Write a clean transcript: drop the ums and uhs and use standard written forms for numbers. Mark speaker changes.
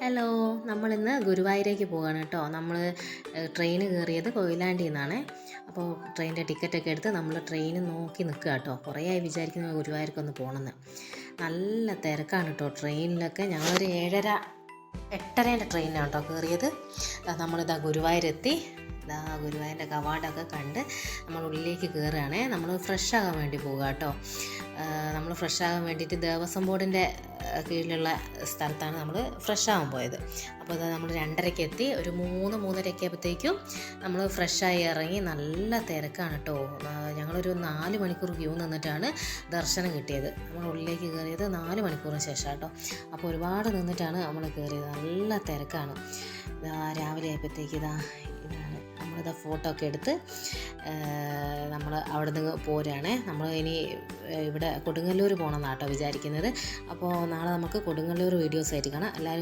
Speaker 1: Hello, നമ്മളിന്ന് ഗുരുവായൂരേക്ക് പോവുകയാണ് കേട്ടോ. നമ്മൾ ട്രെയിൻ കയറിയത് കൊയിലാണ്ടിയിൽ നിന്നാണ്. അപ്പോൾ ട്രെയിനിൻ്റെ ടിക്കറ്റൊക്കെ എടുത്ത് നമ്മൾ ട്രെയിൻ നോക്കി നിൽക്കുക കേട്ടോ. കുറേ ആയി വിചാരിക്കുന്നത് ഗുരുവായൂർക്കൊന്ന് പോകണമെന്ന്. നല്ല തിരക്കാണ് കേട്ടോ ട്രെയിനിലൊക്കെ. ഞങ്ങളൊരു 7:30 8:30 ട്രെയിനിലാണ് കേട്ടോ കയറിയത്. നമ്മളിതാ ഗുരുവായൂരെത്തി. ഗുരുവായൂരിൻ്റെ കവാടമൊക്കെ കണ്ട് നമ്മൾ ഉള്ളിലേക്ക് കയറുകയാണേ. നമ്മൾ ഫ്രഷ് ആകാൻ വേണ്ടി പോകുക കേട്ടോ. നമ്മൾ ഫ്രഷ് ആകാൻ വേണ്ടിയിട്ട് ദേവസ്വം ബോർഡിൻ്റെ കീഴിലുള്ള സ്ഥലത്താണ് നമ്മൾ ഫ്രഷ് ആകാൻ പോയത്. അപ്പോൾ അത് നമ്മൾ 2:30 എത്തി. ഒരു 3-3:30 ആയപ്പോഴത്തേക്കും നമ്മൾ ഫ്രഷായി ഇറങ്ങി. നല്ല തിരക്കാണ് കേട്ടോ. ഞങ്ങളൊരു 4 മണിക്കൂർ ക്യൂ നിന്നിട്ടാണ് ദർശനം കിട്ടിയത്. നമ്മൾ ഉള്ളിലേക്ക് കയറിയത് 4 മണിക്കൂറിന് ശേഷം കേട്ടോ. അപ്പോൾ ഒരുപാട് നിന്നിട്ടാണ് നമ്മൾ കയറിയത്. നല്ല തിരക്കാണ്. രാവിലെ ആയപ്പോഴത്തേക്ക് ഇതാണ് നമ്മളിതാ ഫോട്ടോ ഒക്കെ എടുത്ത് നമ്മൾ അവിടെ നിന്ന് പോരുകയാണേ. നമ്മൾ ഇനി ഇവിടെ കൊടുങ്ങല്ലൂർ പോകണം എന്നാട്ടോ വിചാരിക്കുന്നത്. അപ്പോൾ നാളെ നമുക്ക് കൊടുങ്ങല്ലൂർ വീഡിയോസ് ആയിട്ട് കാണാം. എല്ലാവരും